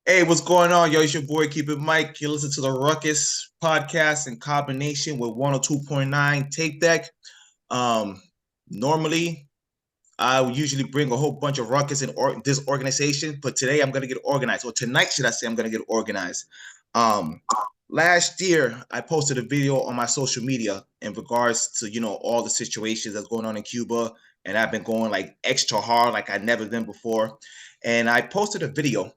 Hey, what's going on, yo? It's your boy, Keep It Mike. You listen to the Ruckus podcast in combination with 102.9 Tape Deck. Um, Normally, I would usually bring a whole bunch of ruckus in this organization, but today I'm gonna get organized. Or tonight, should I say, I'm gonna get organized. Um, Last year, I posted a video on my social media in regards to all the situations that's going on in Cuba, and I've been going like extra hard, like I've never been before. And I posted a video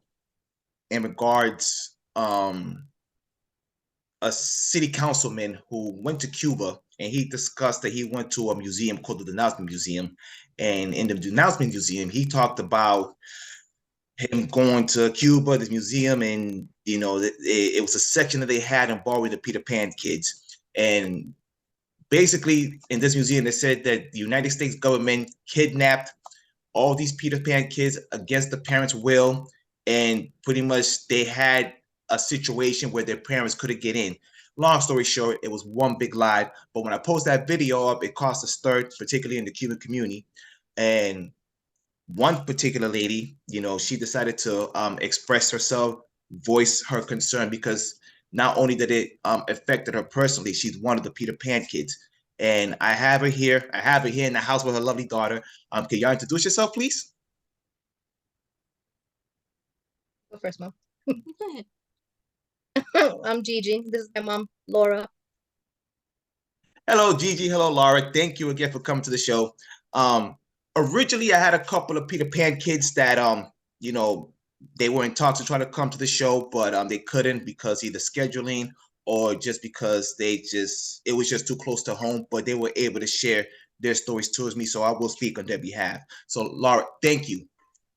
in regards a city councilman who went to Cuba and he discussed that he went to a museum called the Denouncement Museum. And in the Denouncement Museum, he talked about him going to Cuba, this museum, and it was a section that they had involving the Peter Pan kids. And basically, in this museum, they said that the United States government kidnapped all these Peter Pan kids against the parents' will, and pretty much they had a situation where their parents couldn't get in. Long story short, it was one big lie. But when I post that video up, it caused a stir, particularly in the Cuban community. And one particular lady, she decided to express herself, voice her concern because not only did it affected her personally, she's one of the Peter Pan kids. And I have her here. I have her here in the house with her lovely daughter. Can y'all introduce yourself, please? Go first, Mom. I'm Gigi. This is my mom, Laura. Hello, Gigi. Hello, Laura. Thank you again for coming to the show. Um, Originally, I had a couple of Peter Pan kids that you know, they were in talks to try to come to the show, but they couldn't because either scheduling or just because it was just too close to home. But they were able to share their stories towards me, so I will speak on their behalf. So, Laura, thank you,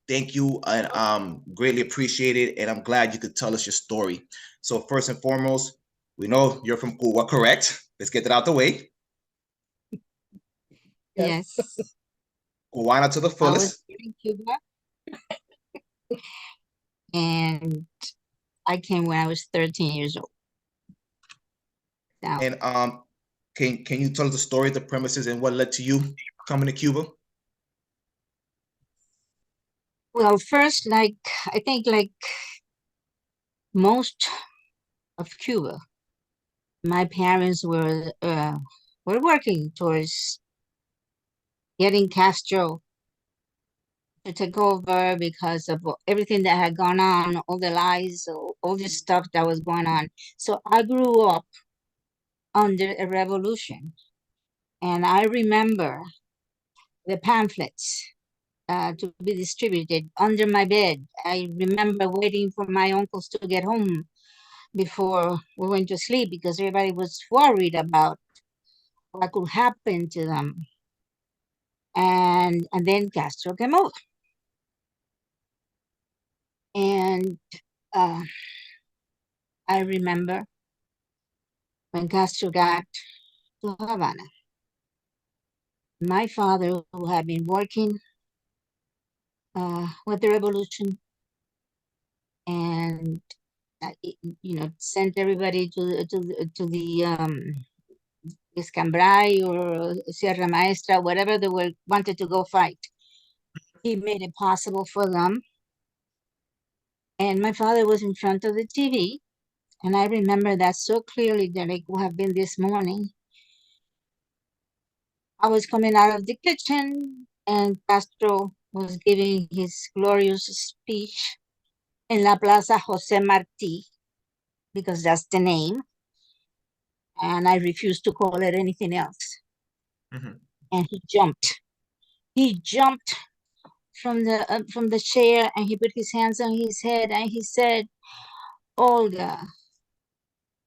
and greatly appreciate it. And I'm glad you could tell us your story. So, first and foremost, we know you're from Cuba, correct? Let's get that out the way. Yes. Yes, Cubana to the I was fullest. in Cuba and I came when I was 13 years old. Now, And can you tell us the story, the premises, and what led to you coming to Cuba? well, first, I think like most of Cuba, my parents were working towards getting Castro to take over because of everything that had gone on, all the lies, all this stuff that was going on. So I grew up under a revolution, and I remember the pamphlets to be distributed under my bed. I remember waiting for my uncles to get home before we went to sleep because everybody was worried about what could happen to them. And then Castro came over, and uh, I remember when Castro got to Havana. My father, who had been working with the revolution and sent everybody to the Escambray or Sierra Maestra, whatever they wanted to go fight. He made it possible for them. And my father was in front of the TV, and I remember that so clearly that it could have been this morning. I was coming out of the kitchen, and Castro was giving his glorious speech in La Plaza Jose Marti, because that's the name, and I refused to call it anything else. Mhm. And he jumped. He jumped from the chair, and he put his hands on his head, and he said, "Olga,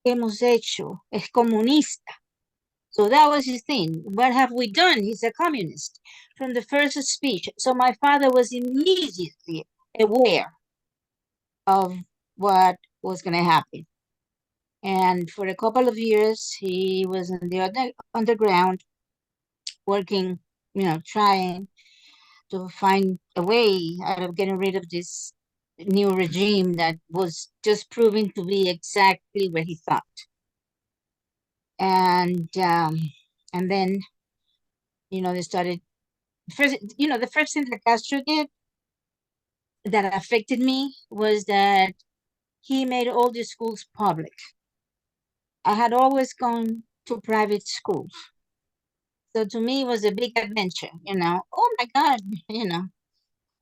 hemos hecho es comunista." So that was his thing. What have we done? He's a communist from the first speech. So my father was immediately aware of what was going to happen. And for a couple of years, he was in the underground working, trying to find a way out of getting rid of this new regime that was just proving to be exactly what he thought. And then, they started first. The first thing that Castro did that affected me was that he made all the schools public. I had always gone to private schools. So to me, it was a big adventure, you know. Oh my God, you know,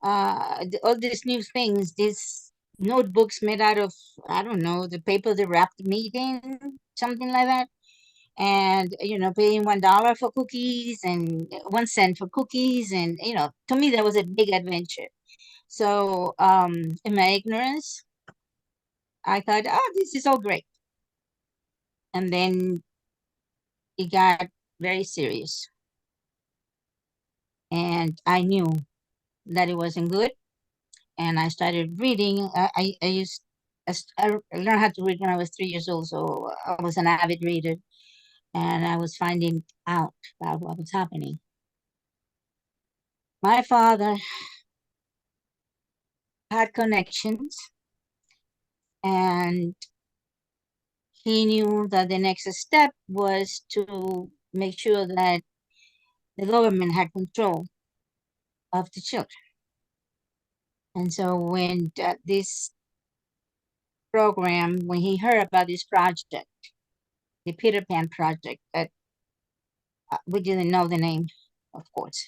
all these new things, these notebooks made out of, I don't know, the paper they wrapped meat in, something like that. And, you know, paying $1 for cookies and 1 cent for cookies. And, you know, to me, that was a big adventure. So in my ignorance, I thought, oh, this is all great. And then it got very serious. And I knew that it wasn't good. And I started reading. I learned how to read when I was 3 years old. So I was an avid reader. And I was finding out about what was happening. My father had connections, and he knew that the next step was to make sure that the government had control of the children. And so when this program, when he heard about this project, the Peter Pan project, that we didn't know the name, of course.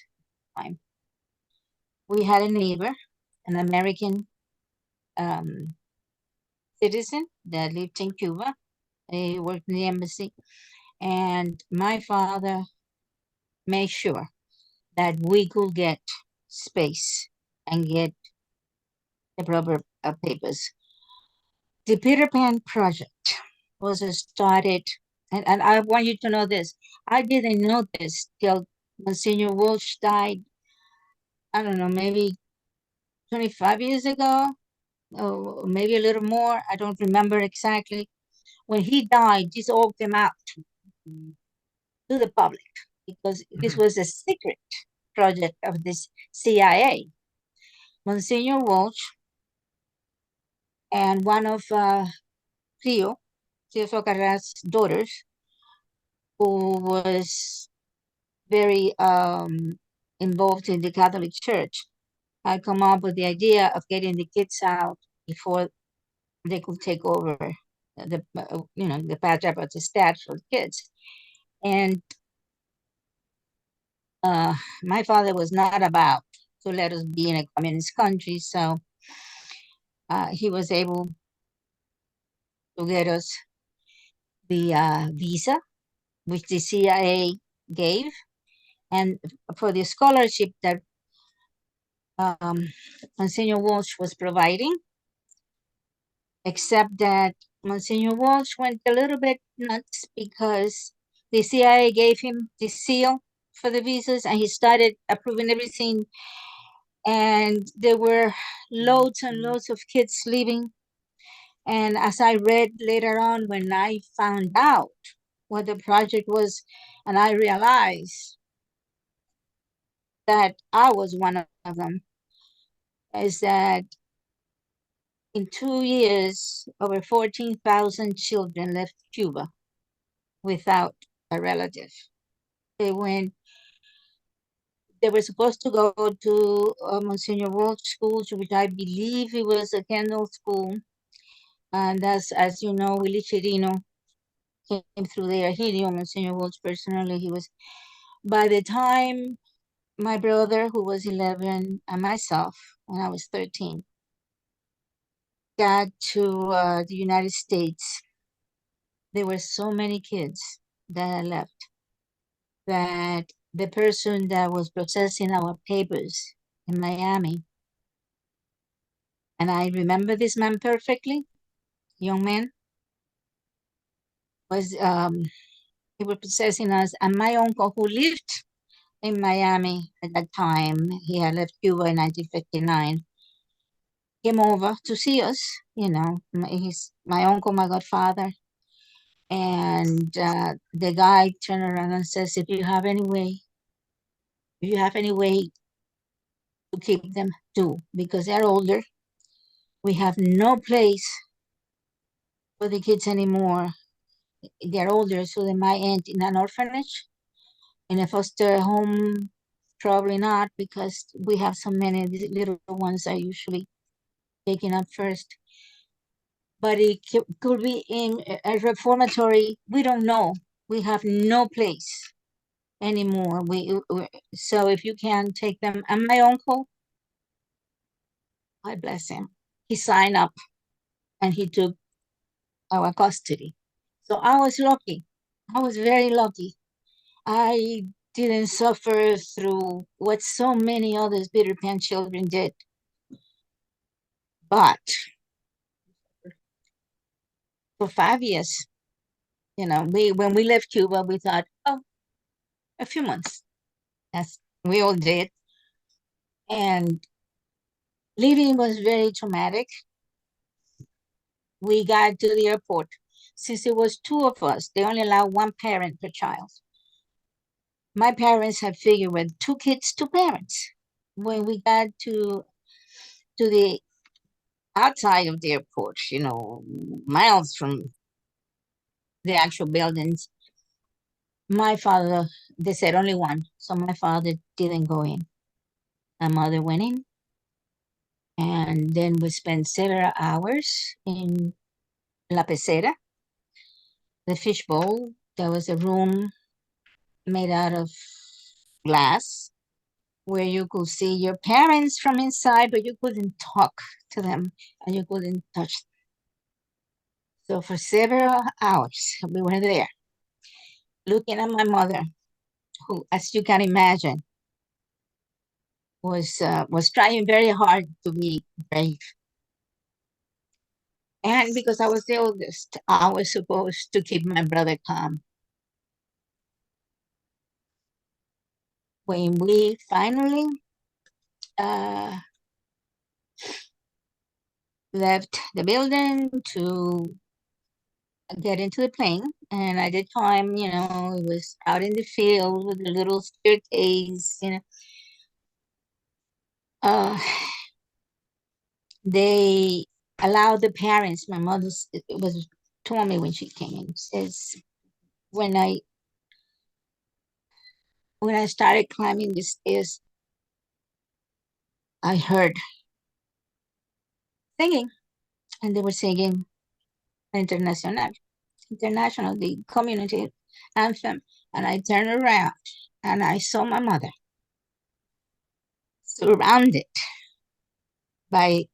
We had a neighbor, an American citizen that lived in Cuba. He worked in the embassy. And my father made sure that we could get space and get the proper papers. The Peter Pan project was started, and I want you to know this. I didn't know this till Monsignor Walsh died, I don't know, maybe 25 years ago, or maybe a little more. I don't remember exactly. When he died, this all came out to the public because this was a secret project of this CIA. Monsignor Walsh and one of Theo Socarras's daughters, who was very involved in the Catholic Church, had come up with the idea of getting the kids out before they could take over the patriarchate for the kids. And my father was not about to let us be in a communist country, so he was able to get us the visa, which the CIA gave, and for the scholarship that Monsignor Walsh was providing, except that Monsignor Walsh went a little bit nuts because the CIA gave him the seal for the visas and he started approving everything. And there were loads and loads of kids leaving. And as I read later on, when I found out what the project was, and I realized that I was one of them, is that in 2 years, over 14,000 children left Cuba without a relative. They were supposed to go to Monsignor Walsh schools, which I believe it was a Kendall school. And that's, as you know, Willie Chirino came through there. He knew Monsignor Walsh personally. By the time my brother, who was 11, and myself, when I was 13, got to the United States, there were so many kids that had left that the person that was processing our papers in Miami, and I remember this man perfectly, young man, was he was processing us, and my uncle, who lived in Miami at that time, he had left Cuba in 1959, came over to see us. You know, he's my uncle, my godfather. And the guy turned around and says, if you have any way to keep them, do, because they're older. We have no place for the kids anymore. They're older, so they might end in an orphanage, in a foster home. Probably not, because we have so many. These little ones are usually taken up first. but it could be in a reformatory. We don't know. We have no place anymore. So if you can take them, and my uncle, I bless him, he signed up and he took our custody. So I was lucky. I was very lucky. I didn't suffer through what so many others Peter Pan children did. But for 5 years, when we left Cuba, we thought, oh, a few months. As we all did. And leaving was very traumatic. We got to the airport. Since it was two of us, they only allow one parent per child. My parents had figured with two kids, two parents. When we got to the outside of the airport, miles from the actual buildings, my father, they said only one. So my father didn't go in. My mother went in. And then we spent several hours in La Pecera, the fishbowl. There was a room made out of glass where you could see your parents from inside, but you couldn't talk to them and you couldn't touch them. So for several hours, we were there looking at my mother, who, as you can imagine, was trying very hard to be brave. And because I was the oldest, I was supposed to keep my brother calm. When we finally left the building to get into the plane, and at the time, it was out in the field with a little staircase, they allowed the parents. My mother was told me when she came in, says when I started climbing the stairs, I heard singing, and they were singing international, the community anthem. And I turned around and I saw my mother surrounded by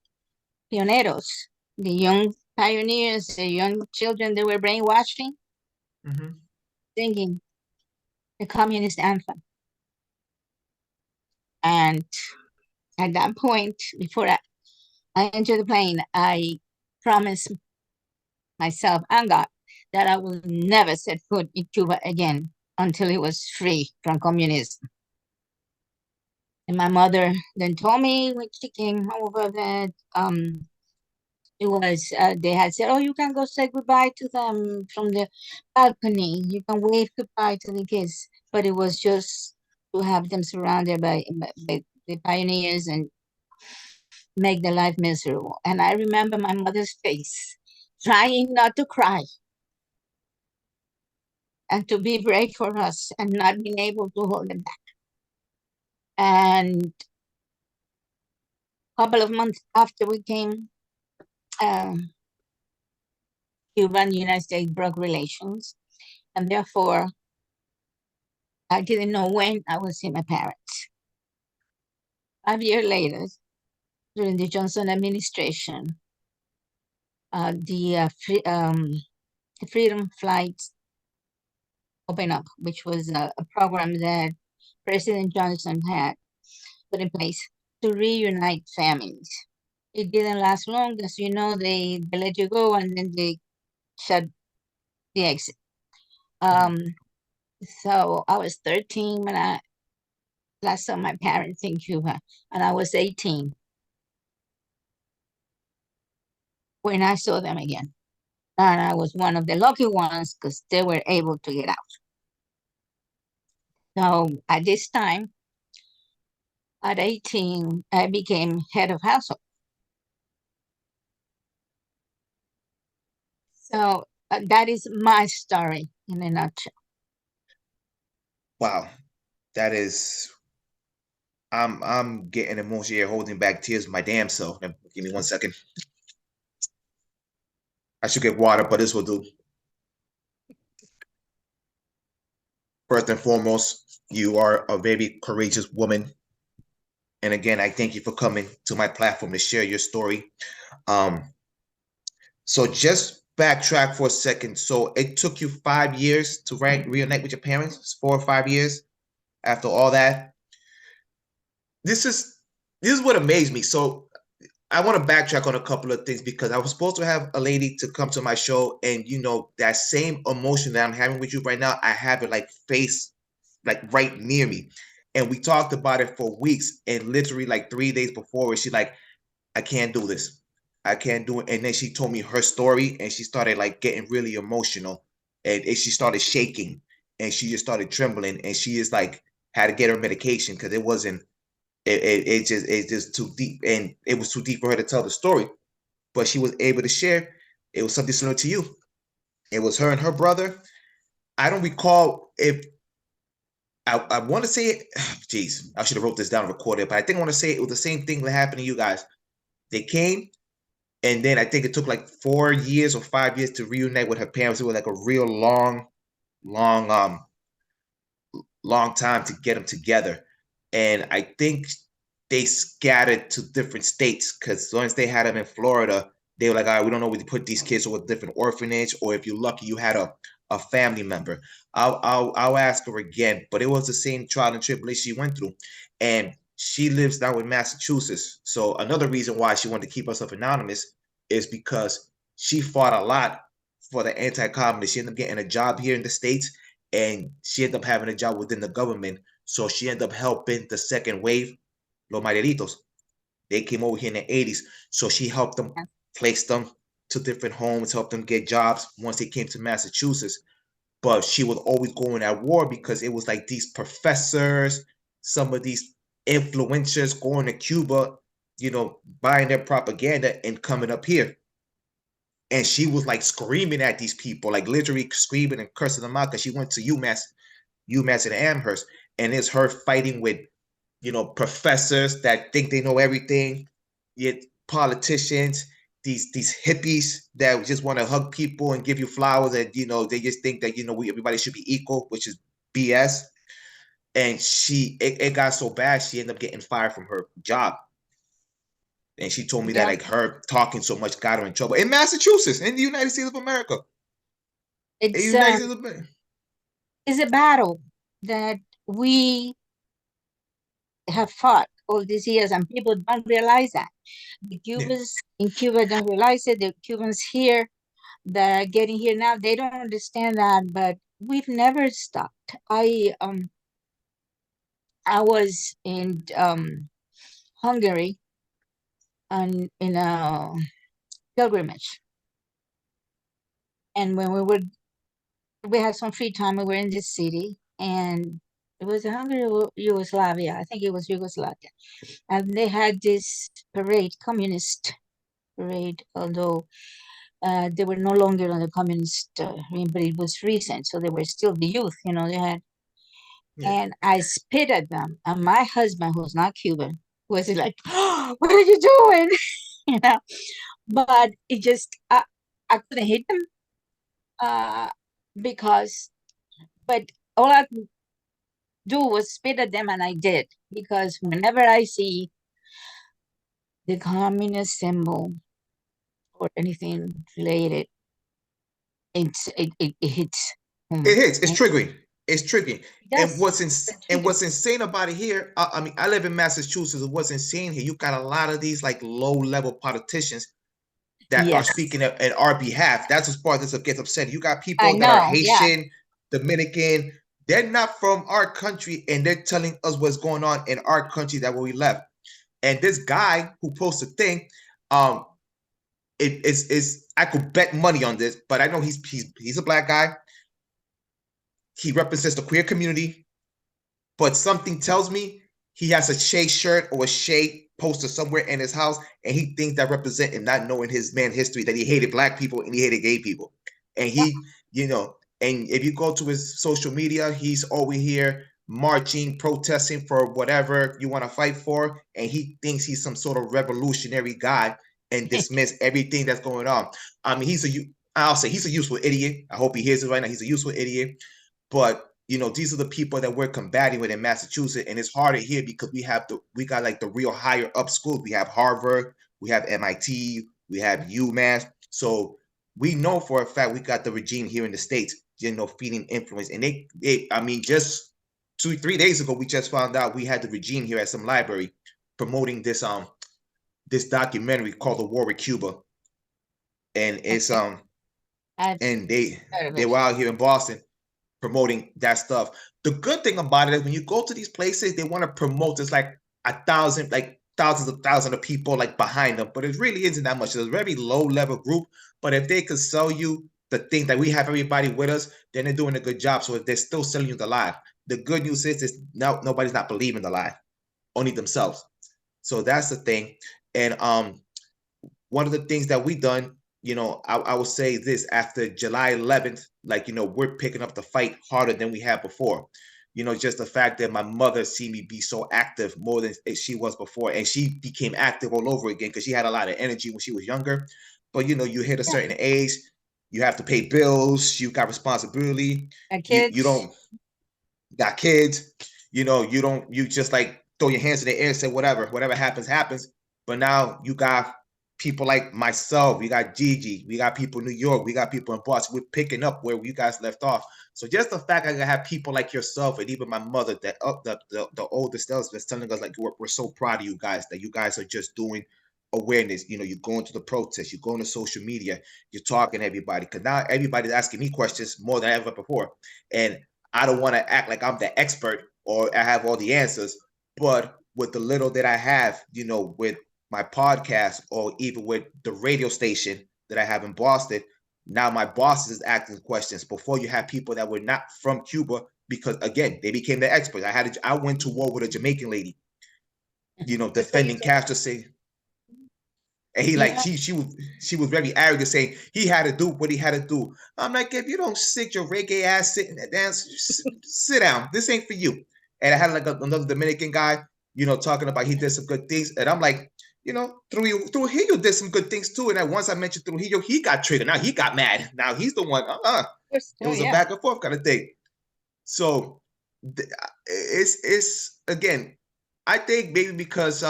pioneros, the young pioneers, the young children that were brainwashing, singing the communist anthem. And at that point, before I entered the plane, I promised myself and God that I will never set foot in Cuba again until it was free from communism. And my mother then told me when she came over that it was they had said, oh, you can go say goodbye to them from the balcony. You can wave goodbye to the kids. But it was just to have them surrounded by the pioneers and make their life miserable. And I remember my mother's face, trying not to cry and to be brave for us and not being able to hold it back. And a couple of months after we came, Cuba and the United States broke relations. And therefore, I didn't know when I would see my parents. 5 years later, during the Johnson administration, the Freedom Flights opened up, which was a program that President Johnson had put in place to reunite families. It didn't last long, as you know, they let you go and then they shut the exit. So I was 13 when I last saw my parents in Cuba, and I was 18 when I saw them again. And I was one of the lucky ones because they were able to get out. So at this time, at 18, I became head of household. So that is my story in a nutshell. Wow, that is. I'm getting emotional here, holding back tears of my damn self. Give me 1 second. I should get water, but this will do. First and foremost, you are a very courageous woman. And again, I thank you for coming to my platform to share your story. Um, so just backtrack for a second. So it took you 5 years to reunite with your parents. It's 4 or 5 years after all that. This is what amazed me. So I want to backtrack on a couple of things because I was supposed to have a lady to come to my show, and that same emotion that I'm having with you right now, I have it like right near me. And we talked about it for weeks, and literally like 3 days before, she's like, I can't do this. I can't do it. And then she told me her story, and she started like getting really emotional, and she started shaking, and she just started trembling, and she just like had to get her medication because it wasn't it's just too deep, and it was too deep for her to tell the story. But she was able to share. It was something similar to you. It was her and her brother. I don't recall if I want to say it. Jeez, I should have wrote this down and recorded it, but I think I want to say it was the same thing that happened to you guys. They came, and then I think it took like 4 years or 5 years to reunite with her parents. It was like a real long, long time to get them together. And I think they scattered to different states because once they had them in Florida, they were like, all right, we don't know where to put these kids or a different orphanage, or if you're lucky, you had a family member. I'll ask her again, but it was the same trial and tribulation she went through. And she lives now in Massachusetts. So another reason why she wanted to keep herself anonymous is because she fought a lot for the anti-communist. She ended up getting a job here in the States, and she ended up having a job within the government. So she ended up helping the second wave, Los Margaritos. They came over here in the 80s. So she helped them, place them to different homes, helped them get jobs once they came to Massachusetts. But she was always going at war because it was like these professors, some of these influencers going to Cuba, buying their propaganda and coming up here. And she was like screaming at these people, like literally screaming and cursing them out because she went to UMass and Amherst, and it's her fighting with, professors that think they know everything, yet politicians, these hippies that just want to hug people and give you flowers, and they just think that everybody should be equal, which is BS. And it got so bad she ended up getting fired from her job. And she told me that like her talking so much got her in trouble in Massachusetts, in the United States of America. It's a battle that we have fought all these years, and people don't realize that. The Cubans in Cuba don't realize it. The Cubans here that are getting here now, they don't understand that, but we've never stopped. I was in Hungary and in a pilgrimage, and when we had some free time, we were in this city, and it was Hungary or Yugoslavia. I think it was Yugoslavia. And they had this parade, communist parade, although they were no longer on the communist reign, but it was recent, so they were still the youth, they had. Yeah. And I spit at them, and my husband, who's not Cuban, was like, oh, "What are you doing?" But it just I couldn't hit them because, but all I could do was spit at them, and I did, because whenever I see the communist symbol or anything related, it hits. It hits. It's triggering. It's triggering. And what's insane about it here? I mean, I live in Massachusetts. What's insane here? You got a lot of these like low-level politicians that are speaking in our behalf. That's as far as this gets upset. You got people that are Haitian, Dominican. They're not from our country, and they're telling us what's going on in our country that where we left. And this guy who posted a thing, I could bet money on this, but I know he's a black guy. He represents the queer community, but something tells me he has a Shay shirt or a Shay poster somewhere in his house, and he thinks that represent him not knowing his man history, that he hated black people and he hated gay people. And he, and if you go to his social media, he's over here marching, protesting for whatever you want to fight for, and he thinks he's some sort of revolutionary guy. and dismiss everything that's going on. I mean, I'll say he's a useful idiot. I hope he hears it right now. He's a useful idiot. But these are the people that we're combating with in Massachusetts, and it's harder here because we got like the real higher up schools. We have Harvard, we have MIT, we have UMass. So we know for a fact we got the regime here in the States, feeding influence. And I mean, just 2-3 days ago, we just found out we had the regime here at some library promoting this documentary called The War with Cuba. And it's and they were out here in Boston promoting that stuff. The good thing about it is when you go to these places, they want to promote. It's like thousands of people like behind them, but it really isn't that much. It's a very low level group. But if they could sell you the thing that we have everybody with us, then they're doing a good job. So if they're still selling you the lie, the good news is now nobody's not believing the lie, only themselves. So that's the thing. And one of the things that we done, I will say this: after July 11th, we're picking up the fight harder than we had before. Just the fact that my mother seen me be so active more than she was before, and she became active all over again because she had a lot of energy when she was younger. But you hit a certain age, you have to pay bills, you got responsibility, you don't got kids, you just like throw your hands in the air and say whatever happens. But now you got people like myself, we got Gigi, we got people in New York, we got people in Boston. We're picking up where you guys left off. So just the fact I have people like yourself and even my mother, that the oldest else was telling us like we're so proud of you guys, that you guys are just doing awareness. You're going to the protests, you're going to social media, you're talking to everybody, because now everybody's asking me questions more than ever before. And I don't want to act like I'm the expert or I have all the answers, but with the little that I have, with my podcast or even with the radio station that I have in Boston, now my boss is asking questions. Before, you had people that were not from Cuba because, again, they became the experts. I went to war with a Jamaican lady, defending Castro, saying, and she was very arrogant, saying he had to do what he had to do. I'm like, if you don't sit your reggae ass sitting and dance, sit down. This ain't for you. And I had like another Dominican guy, talking about he did some good things, and I'm like, Trujillo did some good things too. And then once I mentioned Trujillo, he got triggered. Now he got mad. Now he's the one. It was a back and forth kind of thing. So it's again, I think maybe because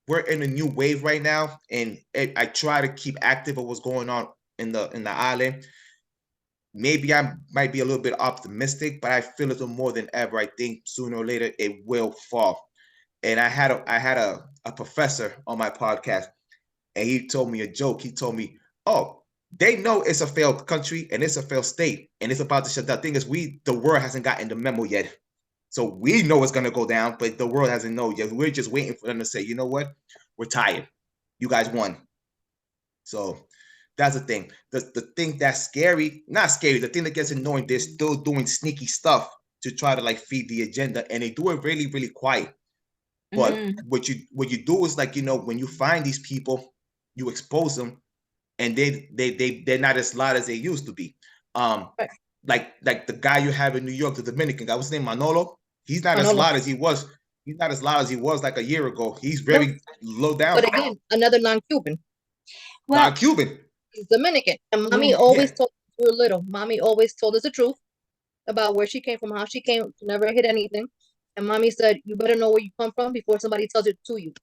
we're in a new wave right now, and I try to keep active of what's going on in the island. Maybe I might be a little bit optimistic, but I feel it more than ever. I think sooner or later it will fall. And I had a professor on my podcast, and he told me a joke. He told me, "Oh, they know it's a failed country and it's a failed state, and it's about to shut down." The thing is, the world hasn't gotten the memo yet, so we know it's gonna go down, but the world hasn't known yet. We're just waiting for them to say, "You know what? We're tired. You guys won." So that's the thing. The thing that's scary, not scary. The thing that gets annoying, they're still doing sneaky stuff to try to like feed the agenda, and they do it really, really quiet. But what you do is like, when you find these people, you expose them, and they're not as loud as they used to be. Like the guy you have in New York, the Dominican guy, what's his name, Manolo? He's not as loud as he was. He's not as loud as he was like a year ago. He's very low down. But again, another non-Cuban. Non-Cuban. He's Dominican. And mommy always told us we were little. Mommy always told us the truth about where she came from, how she came. She never hid anything. And mommy said, you better know where you come from before somebody tells it to you.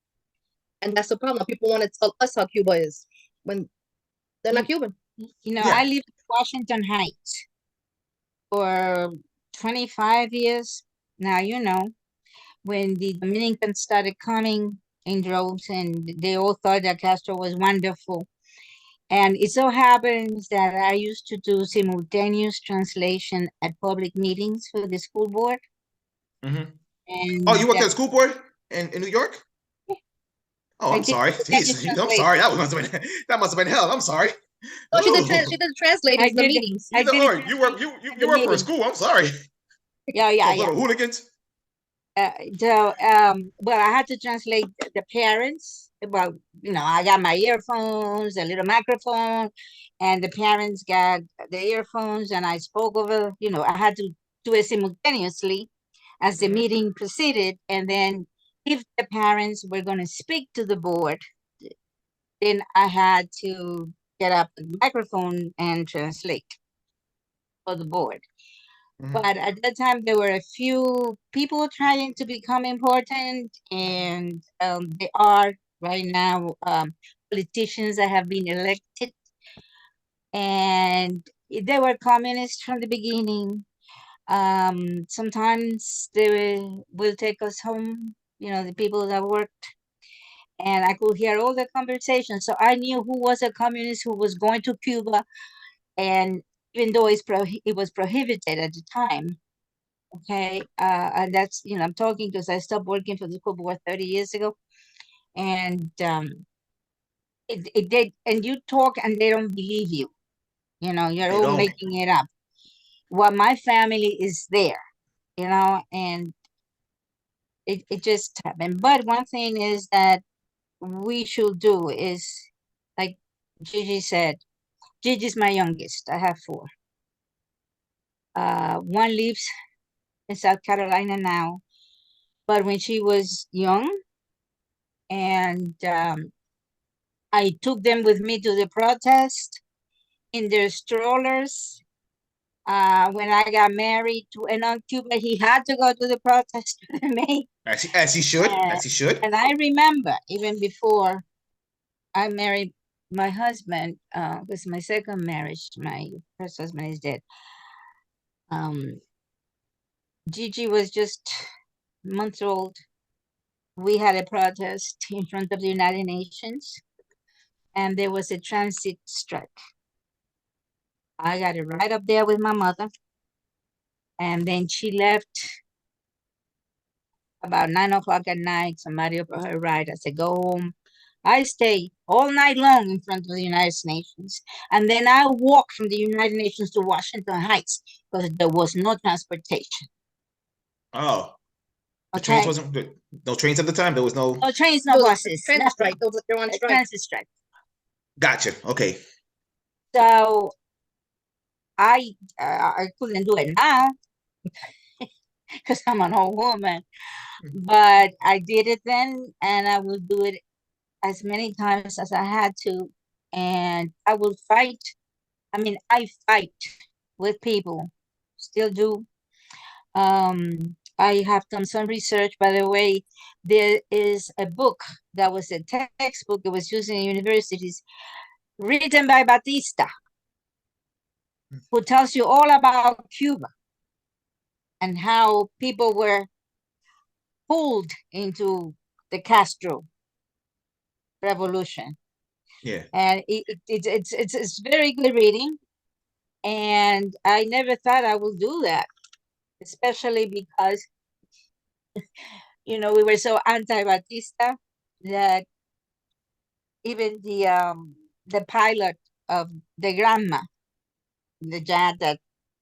And that's the problem. People want to tell us how Cuba is when they're not Cuban. I lived in Washington Heights for 25 years. Now, when the Dominicans started coming in droves, and they all thought that Castro was wonderful. And it so happens that I used to do simultaneous translation at public meetings for the school board. Mm-hmm. And you worked at the school board in New York? Yeah. Oh, I'm sorry. Jeez, I'm sorry. That must have been hell. I'm sorry. Oh, she did translate the meetings. You work for a school. I'm sorry. Yeah. Little hooligans. Well, I had to translate the parents. About, I got my earphones, a little microphone, and the parents got the earphones, and I spoke over. I had to do it simultaneously as the meeting proceeded, and then if the parents were going to speak to the board, then I had to get up the microphone and translate for the board. But at that time, there were a few people trying to become important, and they are right now politicians that have been elected, and they were communists from the beginning. Sometimes they will take us home, the people that worked, and I could hear all the conversations. So I knew who was a communist who was going to Cuba, and even though it was prohibited at the time. Okay, and that's, I'm talking because I stopped working for the Cold War 30 years ago, and it did, and you talk and they don't believe you. You're They all don't. making it up. Well, my family is there, and it just happened. But one thing is that we should do is, like Gigi said, Gigi's my youngest. I have four. One lives in South Carolina now, but when she was young, and I took them with me to the protest in their strollers. When I got married to an on Cuba, he had to go to the protest with me. As he should. As he should. And I remember even before I married my husband, was my second marriage. My first husband is dead. Gigi was just months old. We had a protest in front of the United Nations, and there was a transit strike. I got it right up there with my mother, and then she left about 9 o'clock at night. Somebody offered her a ride. I said, go home. I stayed all night long in front of the United Nations. And then I walked from the United Nations to Washington Heights because there was no transportation. Oh. The trains wasn't, no trains at the time? There was no trains, no buses. Transit strike. They're on strike. Transit strike. Gotcha. Okay. So I couldn't do it now because I'm an old woman. But I did it then, and I will do it as many times as I had to. And I will fight. I mean, I fight with people, still do. I have done some research. By the way, there is a book that was a textbook that was used in universities, written by Batista, who tells you all about Cuba and how people were pulled into the Castro revolution. Yeah. And it's very good reading. And I never thought I would do that, especially because, we were so anti-Batista that even the pilot of the Granma, the jet that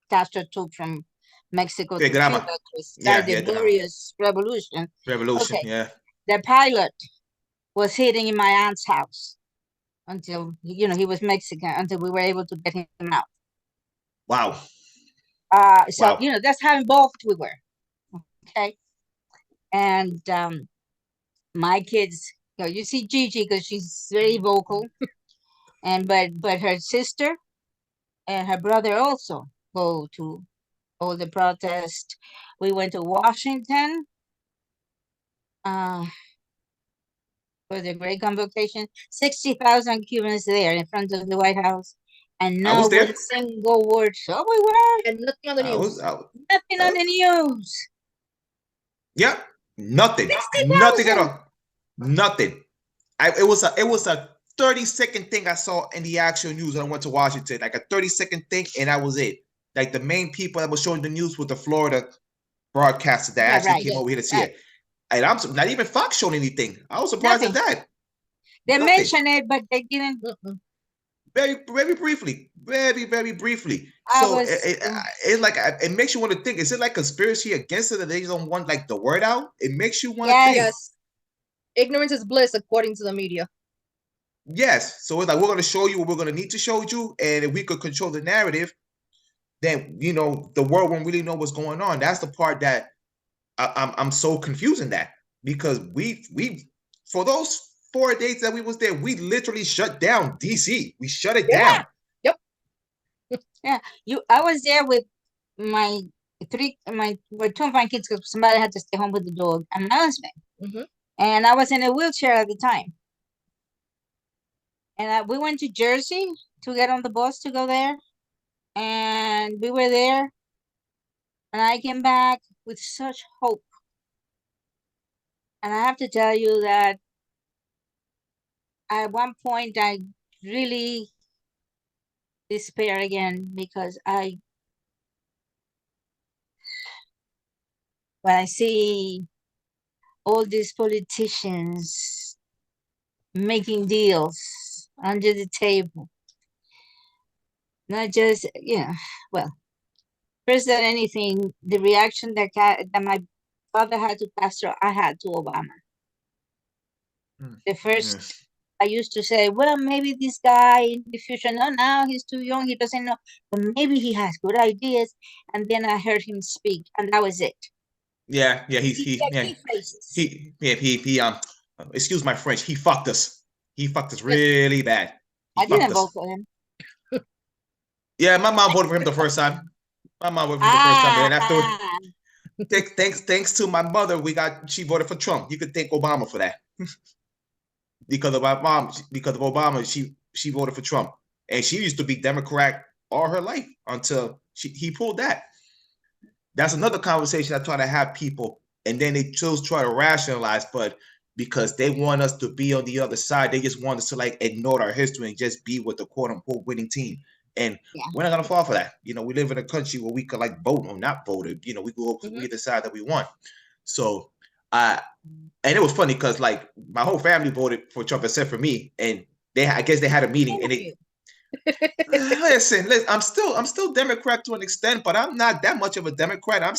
Castro took from Mexico to Cuba to start the glorious revolution. Revolution, okay. Yeah. The pilot was hiding in my aunt's house until, he was Mexican, until we were able to get him out. Wow. So, wow. That's how involved we were. Okay. And my kids, you see Gigi because she's very vocal, and but her sister and her brother also go to all the protests. We went to Washington for the Great Convocation. 60,000 Cubans there in front of the White House, and not one single word. So we were, and nothing on the news. Nothing on the news. Yeah, nothing. Nothing at all. Nothing. It was a 30-second thing I saw in the actual news when I went to Washington, like a 30-second thing, and that was it. Like the main people that were showing the news with the Florida broadcaster that actually came over here to see it. And I'm not even Fox showing anything. I was surprised at that. They mentioned it, but they didn't. Very, very briefly. Very, very briefly. So it's like, it makes you want to think, is it like conspiracy against it that they don't want like the word out? It makes you want to think. Yes. Ignorance is bliss, according to the media. Yes. So it's like, we're going to show you what we're going to need to show you. And if we could control the narrative, then, the world won't really know what's going on. That's the part that I'm so confused in that. Because we for those 4 days that we was there, we literally shut down DC. We shut it Yeah. down. Yep. Yeah, I was there with my two of my kids because somebody had to stay home with the dog and my husband. Mm-hmm. And I was in a wheelchair at the time. And we went to Jersey to get on the bus to go there. And we were there. And I came back with such hope. And I have to tell you that at one point I really despair again because when I see all these politicians making deals under the table, not just, well, first than anything, the reaction that my father had to Castro, I had to Obama. The first, I used to say, well, maybe this guy in the future, no, now he's too young, he doesn't know, but maybe he has good ideas. And then I heard him speak, and that was it. Yeah, he excuse my French, he fucked us. He fucked us really bad. I didn't vote for him. Yeah, my mom voted for him the first time. My mom voted for him the first time, and after thanks to my mother, she voted for Trump. You could thank Obama for that. Because of my mom, because of Obama, she voted for Trump, and she used to be Democrat all her life until he pulled that. That's another conversation I try to have people, and then they try to rationalize, but because they want us to be on the other side, they just want us to like ignore our history and just be with the quote unquote winning team. And we're not gonna fall for that. We live in a country where we could like vote or not vote. We go we decide that we want. So and it was funny because like my whole family voted for Trump except for me, and I guess they had a meeting and they listen, I'm still Democrat to an extent, but I'm not that much of a Democrat. I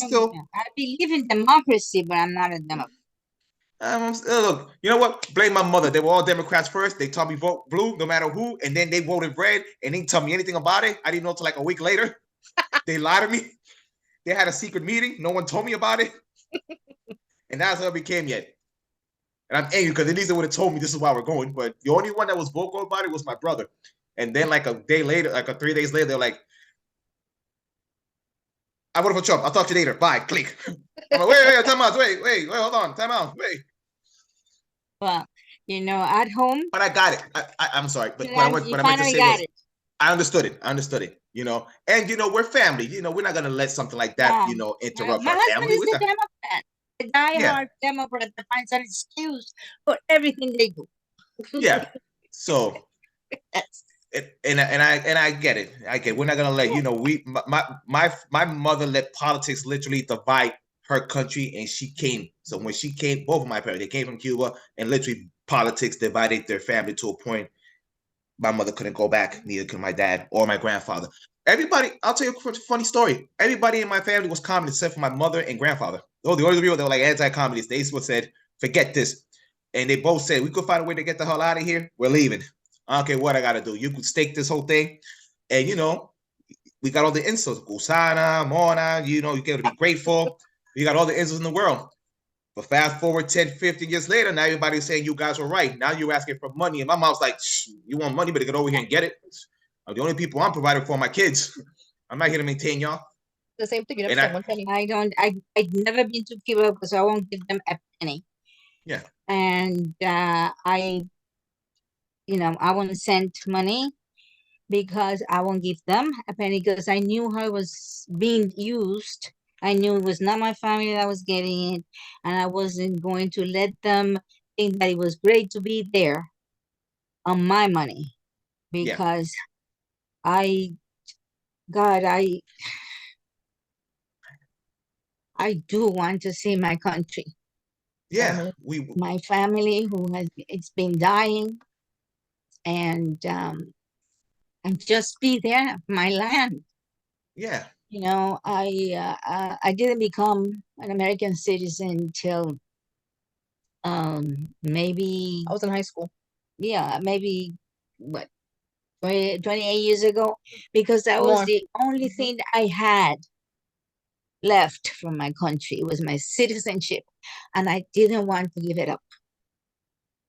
believe in democracy, but I'm not a Democrat. Look, you know what? Blame my mother. They were all Democrats first. They told me vote blue no matter who, and then they voted red and didn't tell me anything about it. I didn't know until like a week later. They lied to me. They had a secret meeting. No one told me about it. And that's how it became yet. And I'm angry because at least they would have told me this is why we're going. But the only one that was vocal about it was my brother. And then like a day later, 3 days later, they're like, I voted for Trump. I'll talk to you later. Bye. Click. I'm like, wait, time out. Wait, hold on. Time out. Wait. Well, at home. But I got it. I'm sorry. But what I meant to say was, I understood it. And, we're family. We're not going to let something like that, interrupt our family. Is a Democrat. A diehard Democrat that finds an excuse for everything they do. Yeah. So, and I get it. We're not gonna let my mother let politics literally divide her country, and she came. So when she came, both of my parents, they came from Cuba, and literally politics divided their family to a point. My mother couldn't go back, neither could my dad or my grandfather. Everybody, I'll tell you a funny story. Everybody in my family was communist except for my mother and grandfather. The only people that were like anti-communist. They said, forget this. And they both said, we could find a way to get the hell out of here. We're leaving. I don't care what I got to do. You could stake this whole thing. And, we got all the insults. Gusana, Mona, you got to be grateful. You got all the insults in the world. But fast forward 10, 15 years later, now everybody's saying you guys were right. Now you're asking for money. And my mom's like, you want money, better get over here and get it. I'm the only people I'm providing for my kids. I'm not here to maintain y'all. The same thing. I've never been to Cuba because I won't give them a penny. Yeah. And I won't send money because I won't give them a penny because I knew how it was being used. I knew it was not my family that was getting it, and I wasn't going to let them think that it was great to be there on my money because I do want to see my country. Yeah, my family it's been dying, and just be there, my land. Yeah. I didn't become an American citizen until maybe I was in high school. Yeah, maybe 28 years ago, because that was the only thing that I had left from my country. It was my citizenship, and I didn't want to give it up.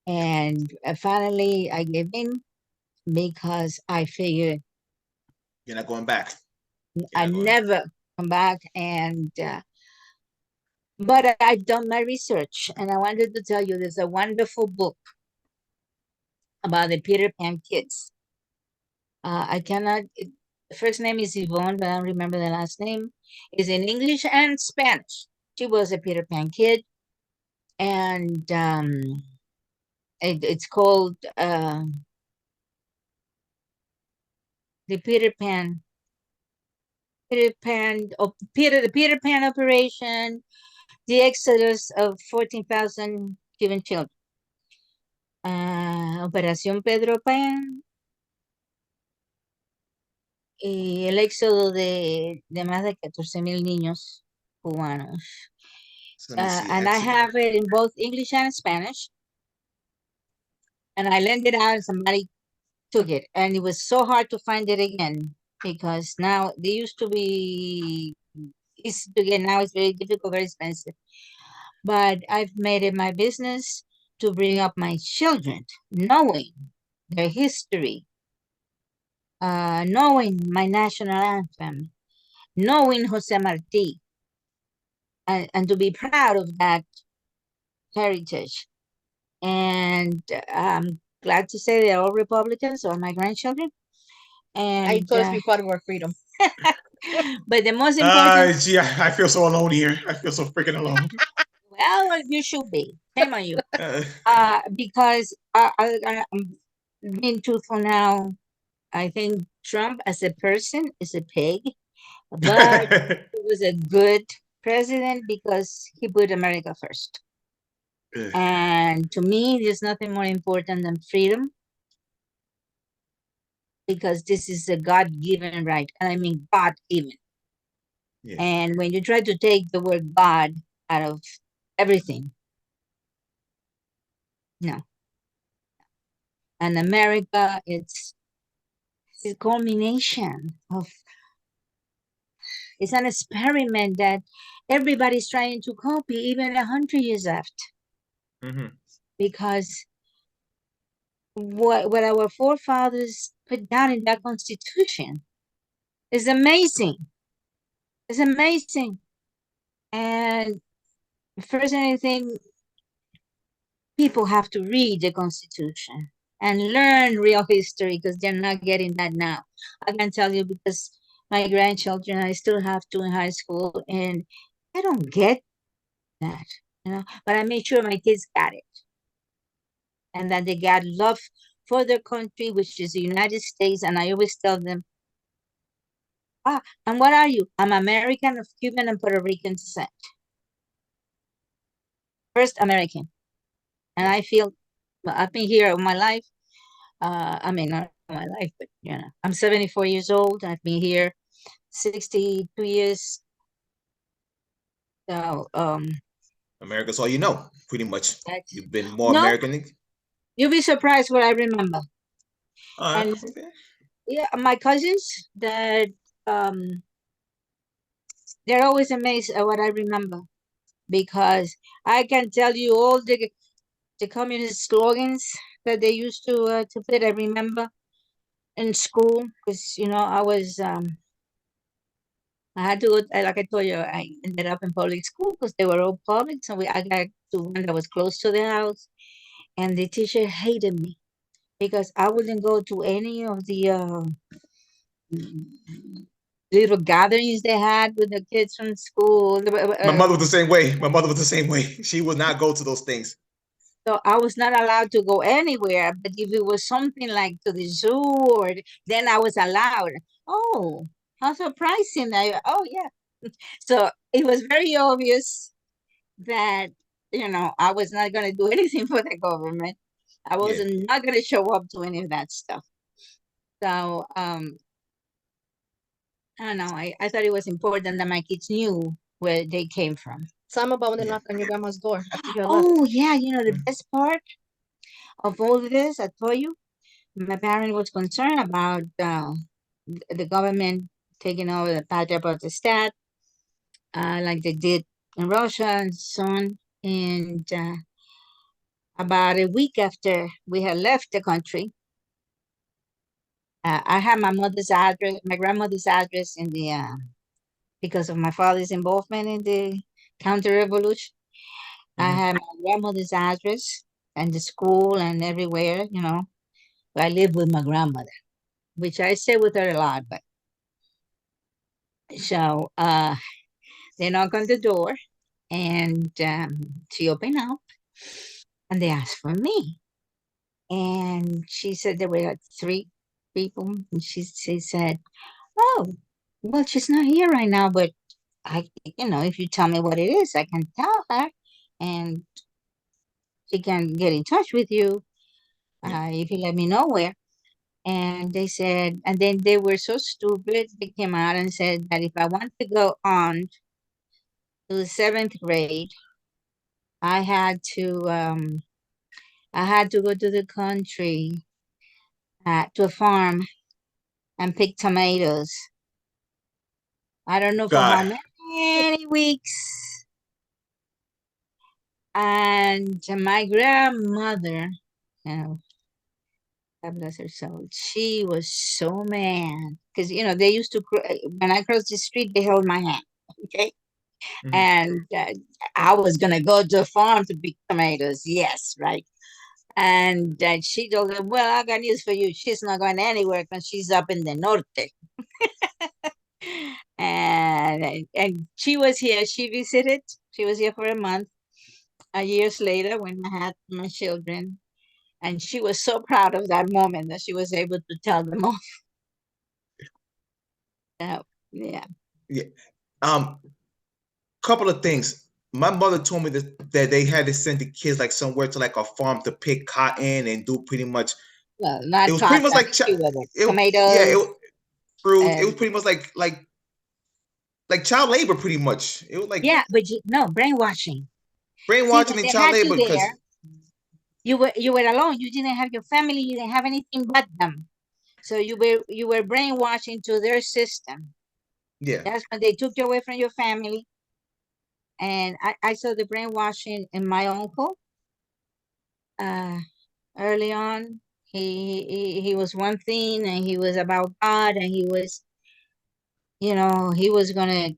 And And finally, I gave in because I figured You're not going back. I never come back. And but I've done my research, and I wanted to tell you there's a wonderful book about the Peter Pan kids. I cannot. The first name is Yvonne, but I don't remember the last name. It's in English and Spanish. She was a Peter Pan kid, and it's called the Peter Pan. The Peter Pan operation, the exodus of 14,000 Cuban children. Operación Pedro Pan, y el éxodo de más de 14,000 niños cubanos. And I have it in both English and Spanish. And I lent it out and somebody took it. And it was so hard to find it again because now they used to be easy to get. Now it's very difficult, very expensive. But I've made it my business to bring up my children, knowing their history, knowing my national anthem, knowing Jose Marti, and to be proud of that heritage. And I'm glad to say they're all Republicans, all my grandchildren. And I told you part of our freedom. But the most important. Gee, I feel so alone here. I feel so freaking alone. Well, you should be. Shame on you. Because I'm being truthful now. I think Trump as a person is a pig, but he was a good president because he put America first. And to me, there's nothing more important than freedom, because this is a God-given right. And I mean God-given. Yeah. And when you try to take the word God out of everything, no. And America, it's a culmination of, it's an experiment that everybody's trying to copy, even 100 years after. Because what our forefathers put down in that Constitution is amazing. It's amazing. And first anything, people have to read the Constitution and learn real history, because they're not getting that now. I can tell you, because my grandchildren, I still have two in high school, and I don't get that, you know. But I made sure my kids got it, and that they got love for their country, which is the United States. And I always tell them, and what are you? I'm American of Cuban and Puerto Rican descent. First American. And I feel, I've been here all my life. I mean, not all my life, but you know, I'm 74 years old. I've been here 62 years. So, America's all you know, pretty much. You've been more American. You'll be surprised what I remember. And okay. Yeah, my cousins, that they're always amazed at what I remember, because I can tell you all the communist slogans that they used to put. I remember in school, because you know, I was I had to go, like I told you, I ended up in public school because they were all public. So I got to one that was close to the house, and the teacher hated me because I wouldn't go to any of the little gatherings they had with the kids from school. My mother was the same way. My mother was the same way. She would not go to those things. So I was not allowed to go anywhere. But if it was something like to the zoo, or then I was allowed. Oh, how surprising! Oh yeah. So it was very obvious that, you know, I was not going to do anything for the government. I was not going to show up to any of that stuff. So I don't know. I thought it was important that my kids knew where they came from. Tell them about when they knocked on your grandma's door after you left. Yeah, you know, the best part of all this, I told you, my parent was concerned about the government taking over the Patria Potestad, like they did in Russia and so on. And about a week after we had left the country, I had my mother's address, my grandmother's address in the because of my father's involvement in the counter-revolution. I had my grandmother's address and the school and everywhere, you know. I lived with my grandmother, which I stay with her a lot. But so they knock on the door, and she opened up, and they asked for me. And she said there were like 3 people, and she said, "Oh, well, she's not here right now, but if you tell me what it is, I can tell her, and she can get in touch with you if you let me know where." And they said, and then they were so stupid, they came out and said that if I want to go on to the 7th grade, I had to go to the country, to a farm, and pick tomatoes. I don't know for how God. many weeks. And my grandmother, you know, God bless her soul, she was so mad because they used to, when I crossed the street, they held my hand. Okay. And I was gonna go to a farm to pick tomatoes. Yes, right. And she told them, "Well, I got news for you. She's not going anywhere because she's up in the norte." And she was here. She visited. She was here for a month. Years later, when I had my children, and she was so proud of that moment that she was able to tell them off. Yeah. Yeah. Couple of things. My mother told me that they had to send the kids like somewhere to like a farm to pick cotton and do pretty much. Well, It not was pretty much cotton. like Tomatoes. Fruit. It was pretty much like child labor, pretty much. It was like Yeah, but no brainwashing. See, brainwashing when and they child had you labor because there, you were alone. You didn't have your family. You didn't have anything but them. So you were brainwashed into their system. yeah. That's when they took you away from your family. And I saw the brainwashing in my uncle. Early on, he was one thing, and he was about God, and he was, he was gonna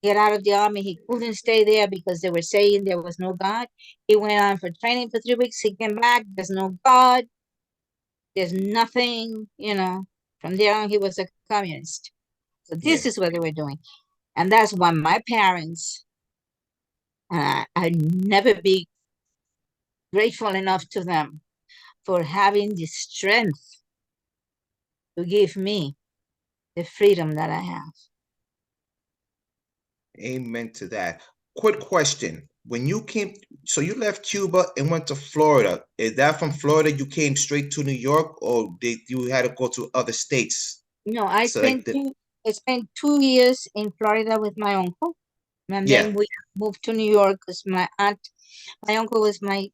get out of the army. He couldn't stay there because they were saying there was no God. He went on for training for 3 weeks. He came back. There's no God. There's nothing, From there on, he was a communist. So this is what they were doing. And that's why my parents, I'd never be grateful enough to them for having the strength to give me the freedom that I have. Amen to that. Quick question. When you came, so you left Cuba and went to Florida. Is that from Florida you came straight to New York, or did you had to go to other states? No, I So like spent 2 years in Florida with my uncle, and yeah, then we moved to New York because my uncle was my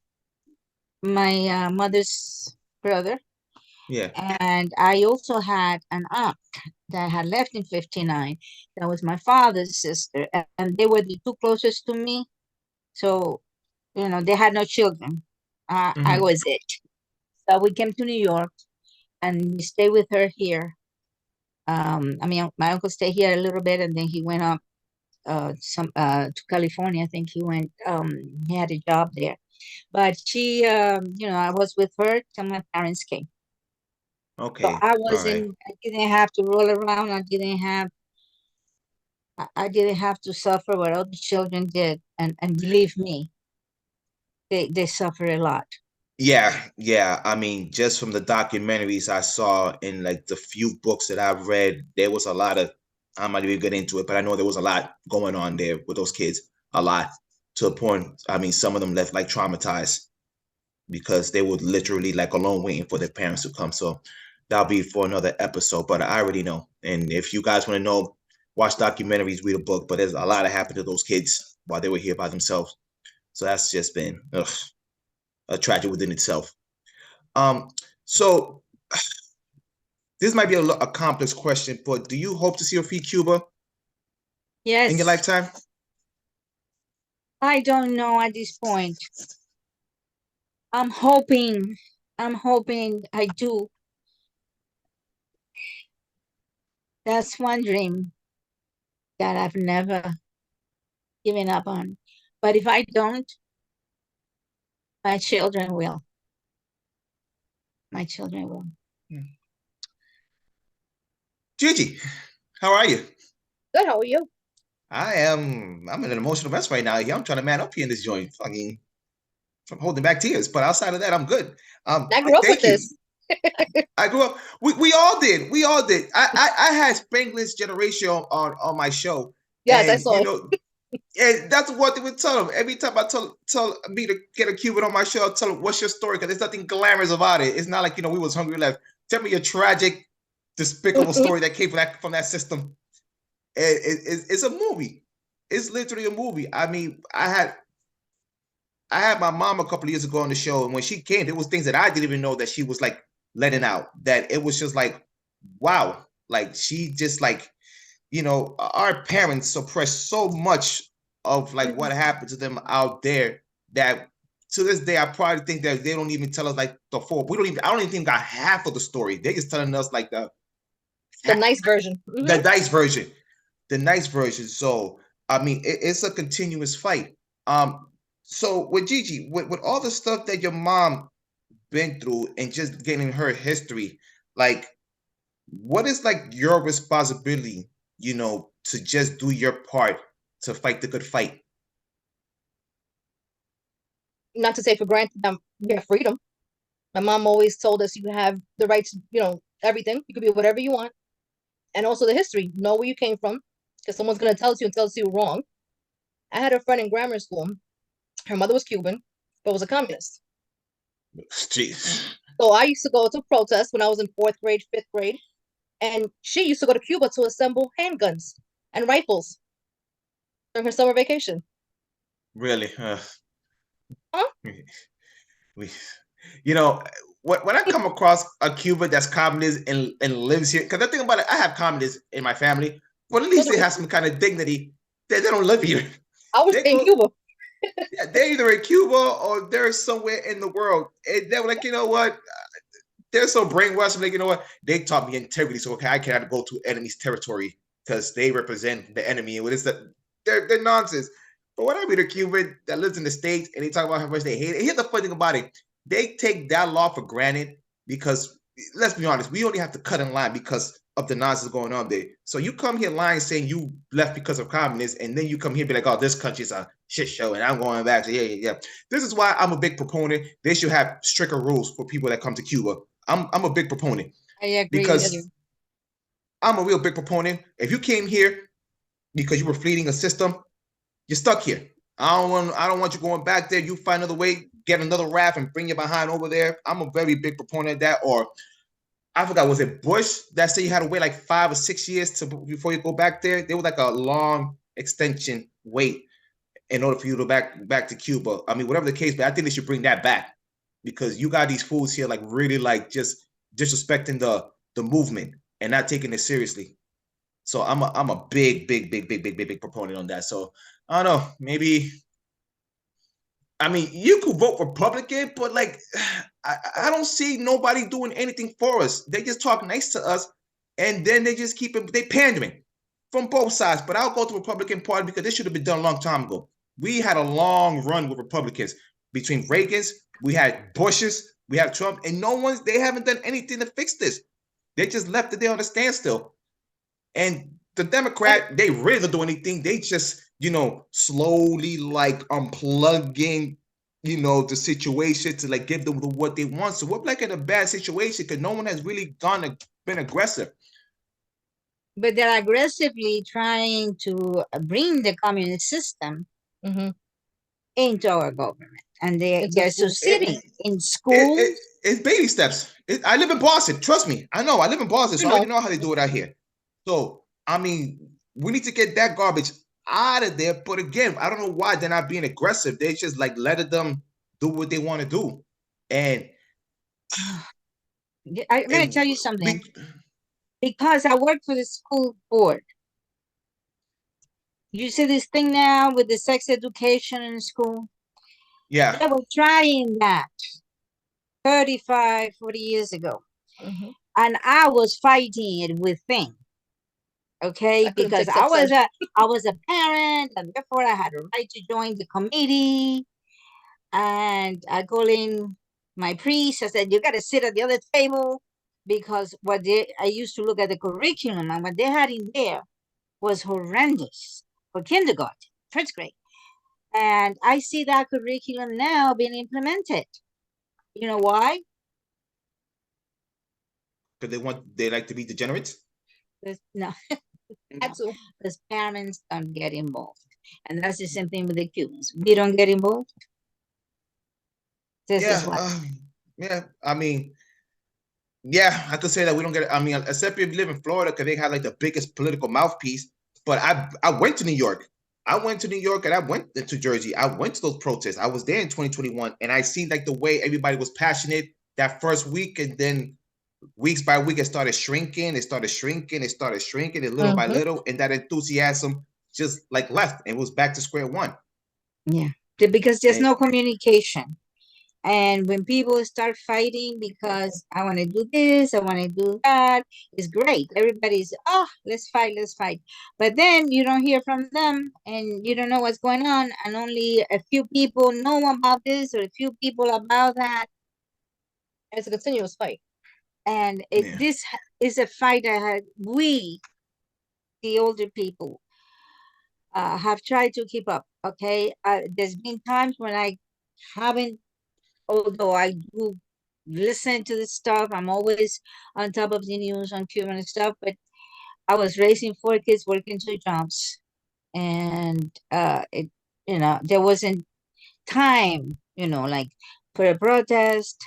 mother's brother, yeah. and I also had an aunt that had left in '59. That was my father's sister, and they were the 2 closest to me. So, they had no children. I was it. So we came to New York, and we stayed with her here. My uncle stayed here a little bit, and then he went up to California. I think he had a job there. But she, I was with her till my parents came. So Okay. I All right. didn't have to roll around. I didn't have to suffer what other children did. And believe me, they suffer a lot. Yeah, yeah. I mean, just from the documentaries I saw and like the few books that I've read, there was a lot of, I'm not even get into it, but I know there was a lot going on there with those kids. A lot to a point. I mean, some of them left like traumatized because they were literally like alone waiting for their parents to come. So that'll be for another episode. But I already know. And if you guys want to know, watch documentaries, read a book. But there's a lot that happened to those kids while they were here by themselves. So that's just been a tragedy within itself. Um, so this might be a complex question, but do you hope to see or free Cuba in your Yes, lifetime? I don't know at this point. I'm hoping I do. That's one dream that I've never given up on. But if I don't, my children will. My children will. Gigi, how are you? Good, how are you? I'm in an emotional mess right now. I'm trying to man up here in this joint. Fucking from holding back tears. But outside of that, I'm good. I grew up with Thank you. this. I grew up. We all did. We all did. I had Spanglish generation on my show. Yes, I And saw you it. know, and that's what they would tell them. Every time I tell me to get a Cuban on my show, I'll tell them, what's your story? Because there's nothing glamorous about it. It's not like, we was hungry left. Tell me a tragic, despicable story that came from that system. It's a movie. It's literally a movie. I mean, I had my mom a couple of years ago on the show, and when she came, there was things that I didn't even know that she was like letting out. That it was just like, wow, like she just like, our parents suppressed so much of like what happened to them out there that to this day I probably think that they don't even tell us like the full. I don't even think got half of the story. They're just telling us like the nice version. the nice version, the nice version. So I mean, it's a continuous fight. So with Gigi, with all the stuff that your mom been through and just getting her history, like what is like your responsibility, to just do your part to fight the good fight? Not to take for granted that we have freedom. My mom always told us you have the right to, everything. You could be whatever you want. And also the history. Know where you came from. Because someone's going to tell you wrong. I had a friend in grammar school. Her mother was Cuban, but was a communist. Jeez. So I used to go to protests when I was in 4th grade, 5th grade. And she used to go to Cuba to assemble handguns and rifles during her summer vacation. Really? Huh? We, when I come across a Cuban that's communist and lives here, because the thing about it, I have communists in my family, but at least they have some kind of dignity. They don't live here. I was in Cuba. Yeah, they're either in Cuba or they're somewhere in the world. And they were like, you know what? They're so brainwashed. Like, you know what? They taught me integrity, so okay, I cannot go to enemy's territory because they represent the enemy. And what is that? They're nonsense. But when I meet a Cuban that lives in the States and they talk about how much they hate it, here's the funny thing about it. They take that law for granted because, let's be honest, we only have to cut in line because of the nonsense going on there. So you come here lying saying you left because of communists, and then you come here and be like, oh, this country's a shit show and I'm going back. So yeah. This is why I'm a big proponent. They should have stricter rules for people that come to Cuba. I'm a big proponent. I agree because with you. I'm a real big proponent. If you came here because you were fleeing a system, you're stuck here. I don't want you going back there. You find another way, get another raft and bring you behind over there. I'm a very big proponent of that. Or I forgot, was it Bush that said you had to wait like 5 or 6 years before you go back there? There was like a long extension wait in order for you to back to Cuba. I mean, whatever the case, but I think they should bring that back because you got these fools here like really like just disrespecting the movement and not taking it seriously. So I'm a big proponent on that. So I don't know, maybe. I mean, you could vote Republican, but like, I don't see nobody doing anything for us. They just talk nice to us, and then they just they pandering from both sides. But I'll go to Republican Party because this should have been done a long time ago. We had a long run with Republicans between Reagan's, we had Bush's, we have Trump, and they haven't done anything to fix this. They just left it there on a standstill. And the Democrat, they really don't do anything. They just, slowly like unplugging, the situation to like give them what they want. So we're like in a bad situation because no one has really been aggressive. But they're aggressively trying to bring the communist system into our government. And they're succeeding in schools. It's baby steps. I live in Boston. Trust me. I know. I live in Boston, so I already know how they do it out here. So, I mean, we need to get that garbage out of there. But again, I don't know why they're not being aggressive. They just like letting them do what they want to do. And I'm going to tell you something. Because I work for the school board. You see this thing now with the sex education in school? Yeah. They were trying that 35, 40 years ago. Mhm. And I was fighting it within. Okay, I couldn't because take success. I was a parent, and therefore I had a right to join the committee. And I called in my priest. I said, "You got to sit at the other table," because I used to look at the curriculum, and what they had in there was horrendous for kindergarten, first grade. And I see that curriculum now being implemented. You know why? Because they like to be degenerates. No, Had no, to. because parents don't get involved. And that's the same thing with the Cubans. We don't get involved. This is Yeah. why. Yeah. I mean, yeah, I could say that we don't get. I mean, except if you live in Florida, because they had like the biggest political mouthpiece. But I went to New York. I went to New York and I went to Jersey. I went to those protests. I was there in 2021, and I seen like the way everybody was passionate that first week, and then weeks by week it started shrinking. It started shrinking. It started shrinking, and little by little, and that enthusiasm just like left, and it was back to square one. Yeah, because there's And no communication. And when people start fighting because I want to do this, I want to do that, it's great. Everybody's, oh, let's fight, let's fight. But then you don't hear from them and you don't know what's going on. And only a few people know about this or a few people about that. It's a continuous fight. And yeah. this is a fight that we, the older people, have tried to keep up. Okay. There's been times when I haven't, although I do listen to the stuff, I'm always on top of the news on Cuban stuff, but I was raising 4 kids, working 2 jobs. And there wasn't time, like for a protest.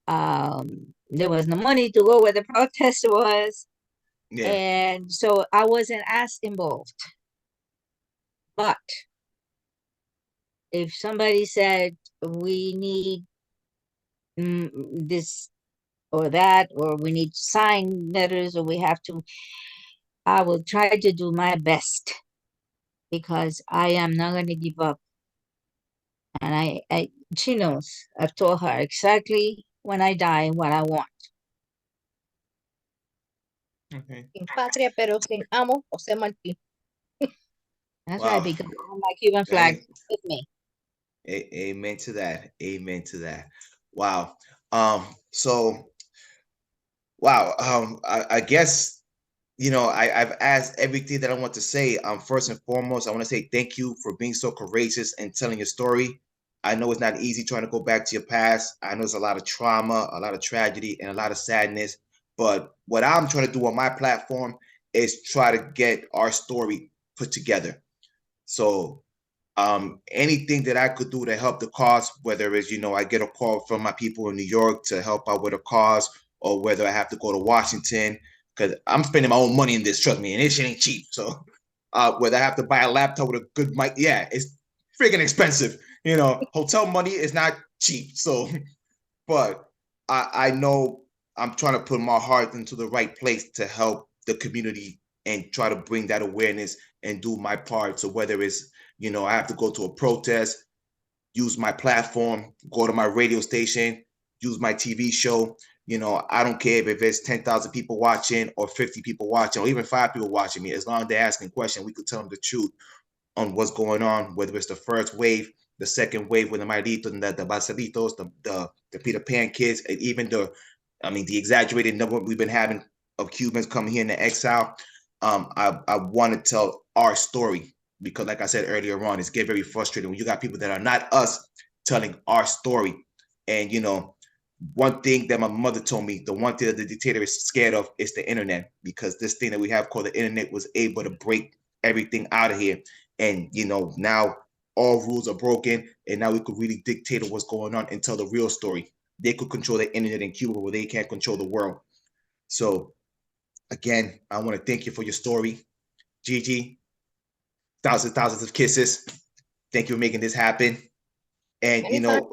There was no money to go where the protest was. Yeah. And so I wasn't as involved. But if somebody said we need this or that, or we need to sign letters, or we have to, I will try to do my best because I am not going to give up. And she knows, I've told her exactly when I die what I want. Okay. Sin patria, pero sin amo, José Martí. That's right, Wow. because I have my Cuban flag with me. Amen to that. Amen to that. Wow. So wow. I guess I've asked everything that I want to say. First and foremost, I want to say thank you for being so courageous and telling your story. I know it's not easy trying to go back to your past. I know there's a lot of trauma, a lot of tragedy, and a lot of sadness. But what I'm trying to do on my platform is try to get our story put together. So anything that I could do to help the cause, whether it's, I get a call from my people in New York to help out with a cause, or whether I have to go to Washington, because I'm spending my own money in this, trust me, and this shit ain't cheap. So whether I have to buy a laptop with a good mic, yeah, it's freaking expensive. Hotel money is not cheap. So, but I know I'm trying to put my heart into the right place to help the community and try to bring that awareness and do my part. So whether it's, I have to go to a protest, use my platform, go to my radio station, use my TV show. I don't care if it's 10,000 people watching or 50 people watching or even 5 people watching me. As long as they're asking questions, we could tell them the truth on what's going on, whether it's the first wave, the second wave with the Maritos and the Basalitos, the Peter Pan kids, and even the exaggerated number we've been having of Cubans coming here in the exile. I want to tell our story because, like I said earlier on, it's get very frustrating when you got people that are not us telling our story. And one thing that my mother told me, the one thing that the dictator is scared of is the internet, because this thing that we have called the internet was able to break everything out of here. And now all rules are broken, and now we could really dictate what's going on and tell the real story. They could control the internet in Cuba, where they can't control the world. So again, I want to thank you for your story, Gigi. Thousands of kisses. Thank you for making this happen. And Anytime.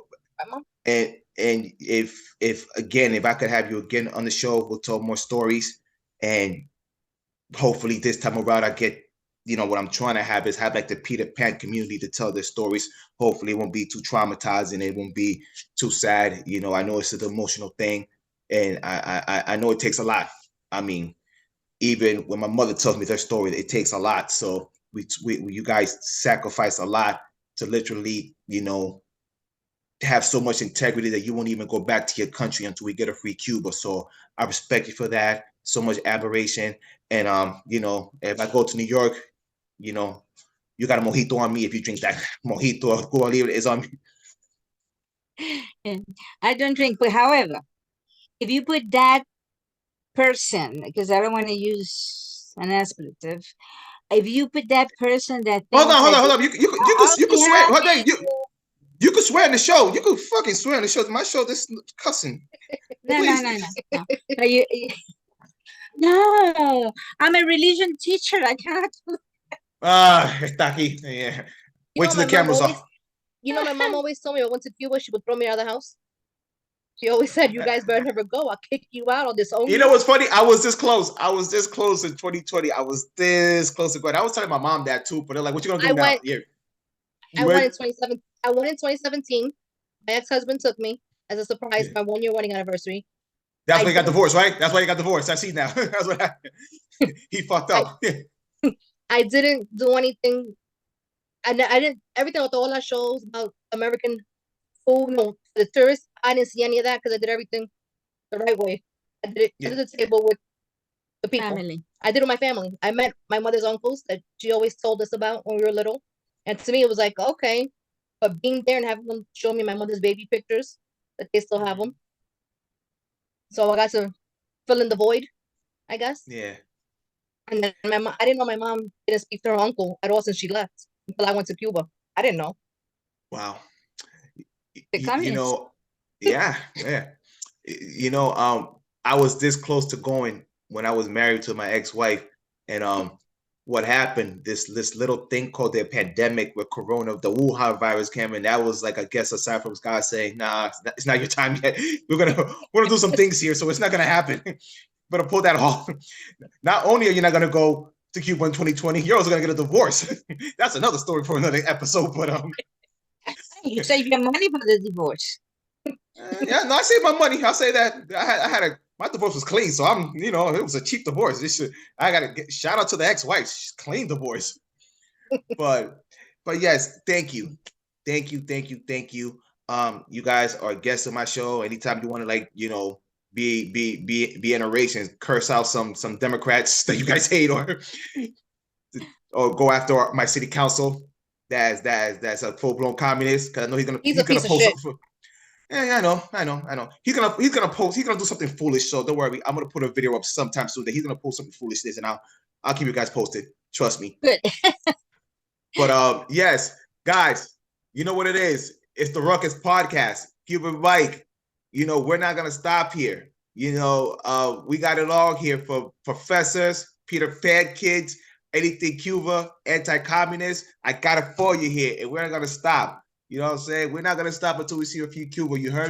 and if again, if I could have you again on the show, we'll tell more stories, and hopefully this time around I get what I'm trying to have is have like the Peter Pan community to tell their stories. Hopefully it won't be too traumatizing. It won't be too sad. I know it's an emotional thing, and I know it takes a lot. I mean, even when my mother tells me their story, it takes a lot. So you guys sacrifice a lot to literally, have so much integrity that you won't even go back to your country until we get a free Cuba. So I respect you for that. So much admiration. And if I go to New York, you got a mojito on me if you drink that mojito. Cuba Libre is on me. I don't drink, but however, if you put that person, because I don't want to use an expletive, if you put that person that hold on, you can swear. Hold on, you can swear on the show. You can fucking swear on the show. My show, this cussing. No. No, I'm a religion teacher. I cannot. Está aquí. Yeah. Wait till the my camera's off. My mom always told me if I went to Cuba, she would throw me out of the house. She always said, "You guys better never go. I'll kick you out on this own." You know what's funny? I was this close. I was this close in 2020. I was this close to going. I was telling my mom that too, but they're like, "What you gonna do now?" I went in 2017. I went in 2017. My ex-husband took me as a surprise for my 1-year wedding anniversary. That's why he got divorced, right? That's why he got divorced. I see now. That's what happened. He fucked up. I didn't do anything. I didn't everything with all our shows about American food, for the tourists. I didn't see any of that because I did everything the right way. I did it at the table with the people. Family. I did it with my family. I met my mother's uncles that she always told us about when we were little. And to me, it was like, okay. But being there and having them show me my mother's baby pictures, that they still have them. So I got to fill in the void, I guess. Yeah. And then I didn't know my mom didn't speak to her uncle at all since she left until I went to Cuba. I didn't know. Wow. Yeah. I was this close to going when I was married to my ex-wife, and what happened, this little thing called the pandemic with Corona, the Wuhan virus came in. That was like, I guess, aside from God saying, nah, it's not your time yet. We're gonna do some things here, so it's not gonna happen. Better pull that off. Not only are you not gonna go to Cuba in 2020, you're also gonna get a divorce. That's another story for another episode. But you save your money for the divorce. Yeah, no, I saved my money. I'll say that. My divorce was clean, so it was a cheap divorce. I gotta shout out to the ex-wife. She's clean divorce. but yes, thank you. You guys are guests of my show. Anytime you want to be in a race and curse out some Democrats that you guys hate, or go after my city council that's a full-blown communist, because I know he's gonna post something. Yeah, I know. He's gonna do something foolish. So don't worry. I'm gonna put a video up sometime soon that he's gonna post something foolish, and I'll keep you guys posted. Trust me. Good. But yes, guys, you know what it is. It's the Ruckus Podcast. Cuban Mike. We're not gonna stop here. We got it all here for professors, Peter Pan kids, anything Cuba, anti-communist. I got it for you here, and we're not gonna stop. You know what I'm saying? We're not going to stop until we see a few Cuba. You heard me?